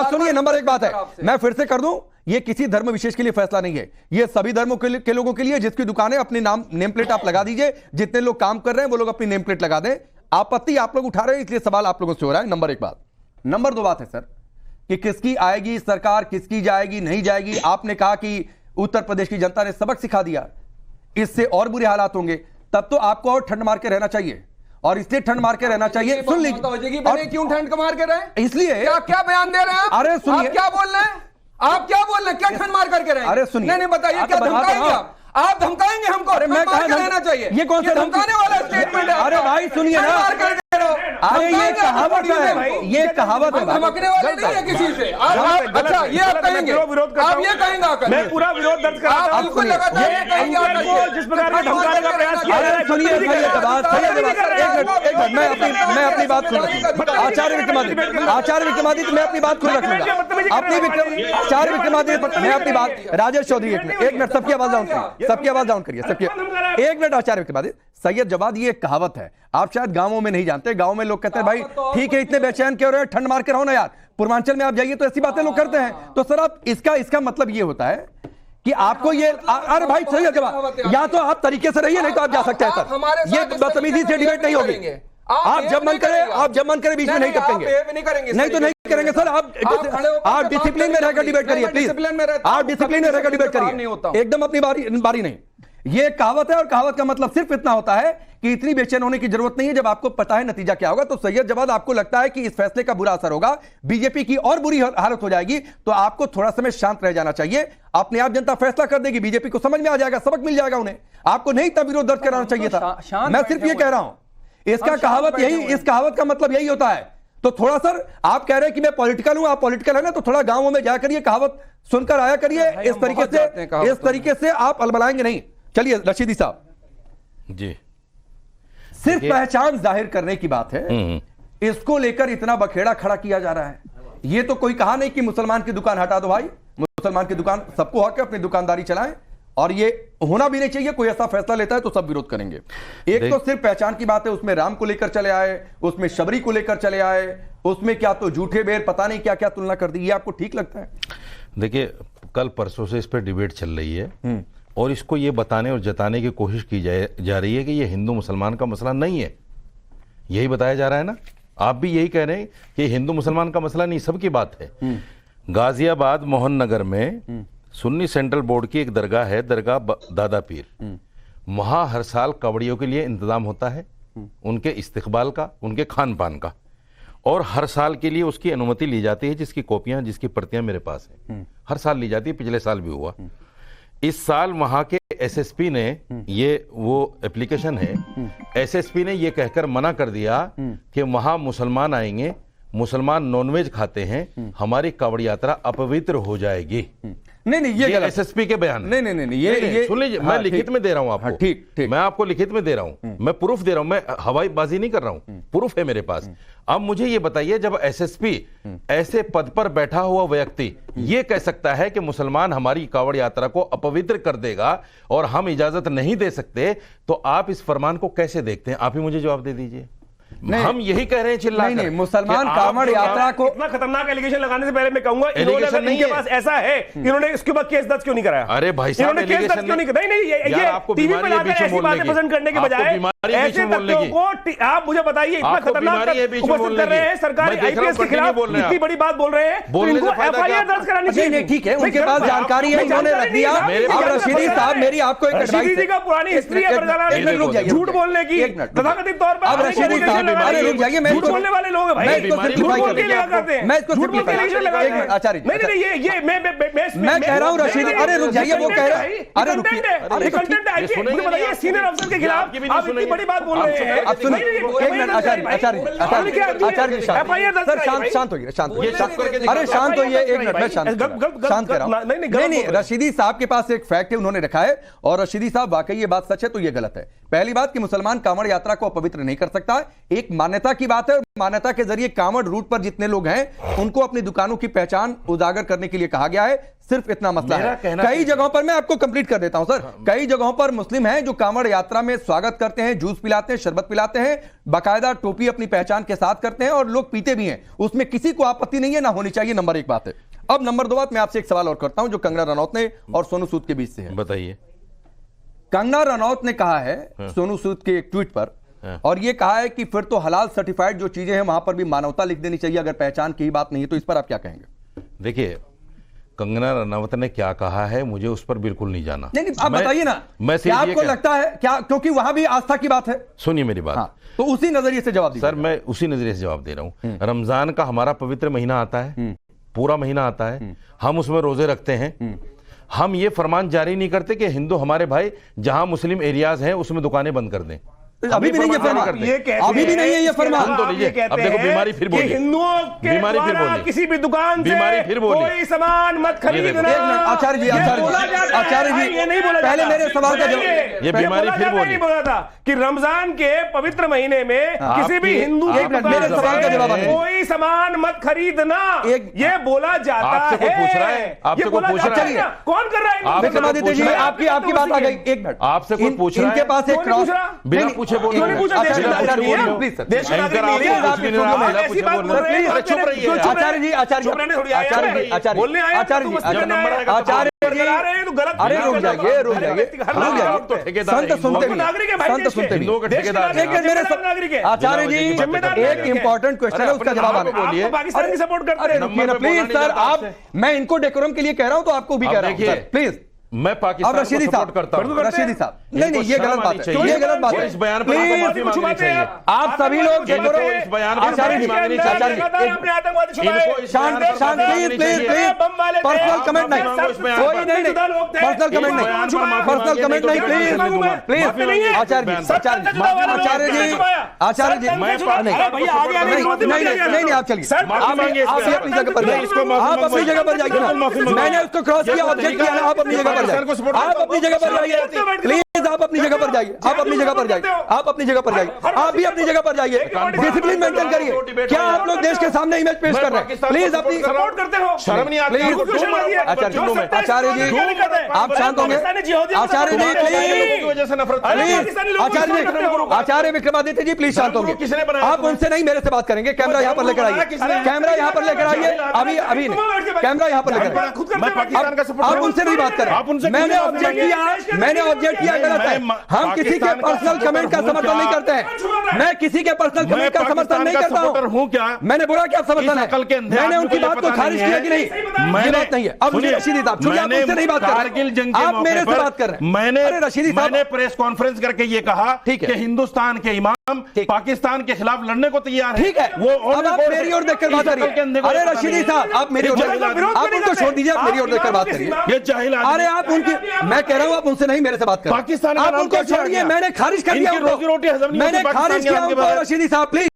सुनिए, नंबर एक बात है, मैं फिर से कर दूं, ये किसी धर्म विशेष के लिए फैसला नहीं है, ये सभी धर्मों के लोगों के लिए, जिसकी दुकानें अपनी नेम प्लेट आप लगा दीजिए, जितने लोग काम कर रहे हैं वो लोग अपनी नेम प्लेट लगा दें। आपत्ति आप लोग उठा रहे हैं, इसलिए सवाल आप लोगों से हो रहा है। नंबर एक बात। नंबर दो बात है सर कि किसकी आएगी सरकार, किसकी जाएगी नहीं जाएगी। आपने कहा कि उत्तर प्रदेश की जनता ने सबक सिखा दिया, इससे और बुरे हालात होंगे, तब तो आपको और ठंड मार के रहना चाहिए, और इसलिए ठंड मार के रहना चाहिए। सुन लीजिए, क्यों ठंड मार के रहे, इसलिए क्या बयान दे रहे हैं? अरे सुनिए, क्या बोल रहे हैं आप, क्या बोल रहे हैं, क्या ठंड मार करके रहे? अरे सुनिए, नहीं बताइए, क्या धमकाएंगे आप धमकाएंगे हमको? अरे मैं कहा रहना चाहिए, ये कौन सा धमकाने वाला स्टेटमेंट है? अरे भाई सुनिए ना, अरे ये कहावत है, ये कहावत है, धमकने वाले नहीं है किसी से। अच्छा ये आप कहेंगे, आप ये कहेंगे, मैं पूरा विरोध दर्ज कर रहा हूं, जिस प्रकार का धमकाने का प्रयास किया जा रहा है। सुनिए एक मिनट, मैं अपनी बात खुल रखूंगा। आचार्य विक्रमादित्य मैं अपनी बात खुल रखूंगा, आचार्य विक्रमादित्य मैं अपनी बात। राजेश चौधरी एक मिनट, सबकी आवाज डाउन करिए, सबकी आवाज डाउन करिए, सबकी एक मिनट। आचार्य विक्रमादित्य, सैयद जवाद, ये एक कहावत है, आप शायद गांवों में नहीं जानते। गांव में लोग कहते हैं भाई ठीक है, इतने बेचैन क्यों रहे, ठंड मार के रहो ना यार। पूर्वांचल में आप जाइए तो ऐसी बातें लोग करते हैं। तो सर आप इसका मतलब ये होता है कि आपको ये, अरे भाई सैयद जवाद, या तो आप तरीके से रहिए, नहीं तो आप जा सकते हैं सर। ये बदतमीजी से डिबेट नहीं होगी। आप जब मन करे बीच में नहीं टपेंगे, नहीं तो नहीं करेंगे सर। आप डिसिप्लिन में रहकर डिबेट करिए प्लीज, आप डिसिप्लिन में रहकर डिबेट करिए, एकदम अपनी बारी नहीं। ये कहावत है, और कहावत का मतलब सिर्फ इतना होता है कि इतनी बेचैन होने की जरूरत नहीं है जब आपको पता है नतीजा क्या होगा। तो सैयद जवाद, आपको लगता है कि इस फैसले का बुरा असर होगा, बीजेपी की और बुरी हालत हो जाएगी, तो आपको थोड़ा समय शांत रह जाना चाहिए। अपने आप जनता फैसला कर देगी, बीजेपी को समझ में आ जाएगा, सबक मिल जाएगा उन्हें। आपको नहीं तब विरोध दर्ज कराना चाहिए था। मैं सिर्फ ये कह रहा हूं, इसका कहावत यही, इस कहावत का मतलब यही होता है। तो थोड़ा सर आप कह रहे हैं कि मैं पॉलिटिकल हूं, आप पॉलिटिकल है ना, तो थोड़ा गांवों में जाकर ये कहावत सुनकर आया करिए। इस तरीके से आप अलबलाएंगे नहीं। चलिए रशीदी साहब जी, सिर्फ पहचान जाहिर करने की बात है, इसको लेकर इतना बखेड़ा खड़ा किया जा रहा है। ये तो कोई कहा नहीं कि मुसलमान की दुकान हटा दो भाई, मुसलमान की दुकान, सबको हक है अपनी दुकानदारी चलाएं, और ये होना भी नहीं चाहिए। कोई ऐसा फैसला लेता है तो सब विरोध करेंगे। एक तो सिर्फ पहचान की बात है, उसमें राम को लेकर चले आए, उसमें शबरी को लेकर चले आए, उसमें क्या तो झूठे बेर पता नहीं क्या क्या तुलना कर दी। ये आपको ठीक लगता है? देखिए, कल परसों से इस पर डिबेट चल रही है, और इसको ये बताने और जताने की कोशिश की जा रही है कि ये हिंदू मुसलमान का मसला नहीं है। यही बताया जा रहा है ना, आप भी यही कह रहे हैं कि हिंदू मुसलमान का मसला नहीं, सबकी बात है। गाजियाबाद मोहन नगर में सुन्नी सेंट्रल बोर्ड की एक दरगाह है, दरगाह दादा पीर। वहां हर साल कावड़ियों के लिए इंतजाम होता है, उनके इस्तिकबाल का, उनके खान पान का, और हर साल के लिए उसकी अनुमति ली जाती है, जिसकी कॉपियां, जिसकी प्रतियां मेरे पास हैं। हर साल ली जाती है, पिछले साल भी हुआ। इस साल वहां के एसएसपी ने, ये वो एप्लीकेशन है, एसएसपी ने ये कहकर मना कर दिया कि वहां मुसलमान आएंगे, मुसलमान नॉनवेज खाते हैं, हमारी कावड़ यात्रा अपवित्र हो जाएगी। नहीं, ये एसएसपी के बयान। नहीं, ये सुन लीजिए, मैं लिखित में दे रहा हूं आपको। ठीक, मैं आपको लिखित में दे रहा हूं, मैं प्रूफ दे रहा हूं, मैं हवाईबाजी नहीं कर रहा हूं, प्रूफ है मेरे पास। अब मुझे ये बताइए, जब एसएसपी ऐसे पद पर बैठा हुआ व्यक्ति ये कह सकता है कि मुसलमान हमारी कावड़ यात्रा को अपवित्र कर देगा और हम इजाजत नहीं दे सकते, तो आप इस फरमान को कैसे देखते हैं? आप ही मुझे जवाब दे दीजिए। हम यही कह रहे हैं चिल्ला कर, नहीं, मुसलमान कावड़ यात्रा को इतना खतरनाक एलिगेशन लगाने से पहले मैं कहूंगा, इनके पास ऐसा है, इन्होंने इसके बाद केस दर्ज क्यों नहीं कराया? अरे भाई साहब, केस दर्ज क्यों नहीं कराया? नहीं, ये टीवी पर आकर ऐसी बातें पसंद करने के बजाय ऐसे तथ्यों को आप मुझे बताइए, इतना खतरनाक उपस्थित कर रहे हैं, सरकारी आईपीएस के खिलाफ इतनी बड़ी बात बोल रहे हैं, इनको एफआईआर दर्ज करानी चाहिए। ठीक है, उनके पास जानकारी है, इन्होंने रख दिया। अब रशीदी साहब, मेरी आपको एक रशीदी जी का पुरानी हिस्ट्री है झूठ बोलने की, तथाकथित तौर पर। अब रशीदी साहब रुक जाइए, झूठ बोलने वाले लोग हैं भाई, झूठ बोल के लगा करते हैं, मैं इसको सिंपलीफाई लगाते हैं। आचार्य नहीं, ये मैं कह रहा हूं रशीदी, अरे रुक जाइए, वो कह रहा है, अरे अरे कंटेंट है, मुझे बताइए, सीनियर अफसर के खिलाफ आप इतनी बड़ी बात बोल रहे हैं। अब सुनिए, एक मिनट, आचार्य शांत होइए, शांत होइए, अरे शांत होइए, एक मिनट, मैं शांत कर रहा हूं। नहीं, रशीदी साहब के पास एक फैक्ट है, उन्होंने रखा है, और रशीदी साहब वाकई ये बात सच है तो ये गलत है। पहली बात कि मुसलमान कांवड़ यात्रा को अपवित्र नहीं कर सकता, एक मान्यता की बात है, मान्यता के जरिए कांवड़ रूट पर जितने लोग हैं उनको अपनी दुकानों की पहचान उजागर करने के लिए कहा गया है। सिर्फ इतना मसला मेरा है। कहना कई जगहों पर मैं आपको कंप्लीट कर देता हूं सर, कई जगहों पर मुस्लिम हैं जो कांवड़ यात्रा में स्वागत करते हैं, जूस पिलाते हैं, शरबत पिलाते हैं, बाकायदा टोपी अपनी पहचान के साथ करते हैं और लोग पीते भी हैं, उसमें किसी को आपत्ति नहीं है, ना होनी चाहिए। नंबर एक बात है। अब नंबर दो बात, मैं आपसे एक सवाल और करता हूं जो कंगना रनौत ने और सोनू सूद के बीच से है। बताइए। कंगना रनौत ने कहा है सोनू सूद के एक ट्वीट पर, और ये कहा है कि फिर तो हलाल सर्टिफाइड जो चीजें हैं वहां पर भी मानवता लिख देनी चाहिए, अगर पहचान की ही बात नहीं है तो। इस पर आप क्या कहेंगे? देखिए, कंगना रनौत ने क्या कहा है मुझे उस पर बिल्कुल नहीं जाना। नहीं, आप बताइए ना, क्या आपको लगता है क्या, क्योंकि वहां भी आस्था की बात है। सुनिए मेरी बात। हाँ, तो उसी नजरिए से जवाब दीजिए। सर मैं उसी नजरिए से जवाब दे रहा हूं। रमजान का हमारा पवित्र महीना आता है, पूरा महीना आता है, हम उसमें रोजे रखते हैं। हम ये फरमान जारी नहीं करते कि हिंदू हमारे भाई जहां मुस्लिम एरियाज हैं उसमें दुकानें बंद कर दें। अभी भी नहीं है फरमान, अभी भी नहीं है ये फरमान। तो लीजिए, अब देखो बीमारी फिर बोली, हिंदुओं के बीमारी फिर द्वारा बोली, किसी भी दुकान से बीमारी फिर बोली, कोई सामान मत खरीदना। आचार्य जी, आचार्य जी, ये नहीं बोला पहले मेरे सवाल का जवाब। ये बीमारी फिर बोली, बोला था कि रमजान के पवित्र महीने में किसी भी हिंदू के मेरे सवाल का जवाब कोई सामान मत खरीदना, ये बोला जाता है। आपसे कोई पूछ रहा है, आपसे कोई पूछ रहा है, कौन कर रहा है? विक्रमादित्य जी, आपकी बात आ गई। एक मिनट, आपसे कोई पूछ रहा है, इनके पास एक क्रॉस बिना पूछे बोल रहे हैं। आचार्य जी, अरे रुक जाइए, संत सुनते भी, संत सुनते भी। आचार्य जी, एक इंपॉर्टेंट क्वेश्चन है, उसका जवाब आने बोलिए। पाकिस्तान की सपोर्ट करते हैं। रुकिए ना प्लीज सर, आप, मैं इनको डेकोरम के लिए कह रहा हूं तो आपको भी कह रहा हूं सर, प्लीज। मैं पाकिस्तान को सपोर्ट करता हूं। रशीदी साहब, नहीं, ये गलत बात है, ये गलत बात है। इस बयान पर माफी मांगनी चाहिए। आप सभी लोग डेकोरम, इस बयान पर आचार्य जी, मांगनी आचार्य जी, शांत, please please please, personal comment नहीं, कोई नहीं, पर्सनल कमेंट नहीं, पर्सनल कमेंट नहीं, प्लीज प्लीज। आचार्य जी, आचार्य जी, आचार्य जी, नहीं, आप चलिए, आप अपनी जगह पर जाइए, आप अपनी जगह पर जाइए। मैंने उसको क्रॉस किया, ऑब्जेक्ट किया, आप अपनी जगह पर जाइए, आप अपनी जगह पर जाइए, प्लीज आप अपनी जगह पर जाइए, आप अपनी जगह पर जाइए, आप अपनी जगह पर जाइए, आप भी अपनी जगह पर जाइए, डिसिप्लिन मेंटेन करिए। क्या आप लोग देश के सामने इमेज पेश कर रहे हैं? प्लीज अपनी सपोर्ट करते हो, शर्म नहीं आती? आचार्य जी, आप शांत होंगे? आचार्य जी प्लीज, आचार्य विक्रमादित्य जी प्लीज शांत होंगे? आप उनसे नहीं, मेरे से बात करेंगे। कैमरा यहाँ पर लेकर आइए, कैमरा यहाँ पर लेकर आइए, अभी नहीं, कैमरा यहाँ पर लेकर आइए। आप उनसे नहीं बात करें। मैंने ऑब्जेक्ट किया, गलत है। हम किसी के पर्सनल कमेंट का समर्थन नहीं करते हैं। मैं किसी के पर्सनल कमेंट का समर्थन नहीं करता हूं। क्या मैंने बोला? क्या समर्थन है? मैंने उनकी बात को खारिज किया कि नहीं? ये बात नहीं है। अब रशीदी साहब, चूंकि आप उनसे नहीं बात कर रहे, आप मेरे से बात कर रहे हैं। मैंने रशीदी साहब, मैंने प्रेस कॉन्फ्रेंस करके ये कहा कि हिंदुस्तान के इमाम पाकिस्तान के खिलाफ लड़ने को तैयार है। ठीक है, वो अब आप मेरी ओर देखकर बात करिए। अरे रशीदी साहब, आप मेरी ओर, आप उनको छोड़ दीजिए, आप मेरी ओर देखकर बात करिए। ये जाहिल, अरे आप उनकी, मैं कह रहा हूं आप उनसे नहीं, मेरे से बात करें। पाकिस्तान आप उनको छोड़िए, मैंने खारिज कर दिया, रोजी रोटी हजम नहीं, मैंने खारिज किया उनको। रशीदी साहब प्लीज।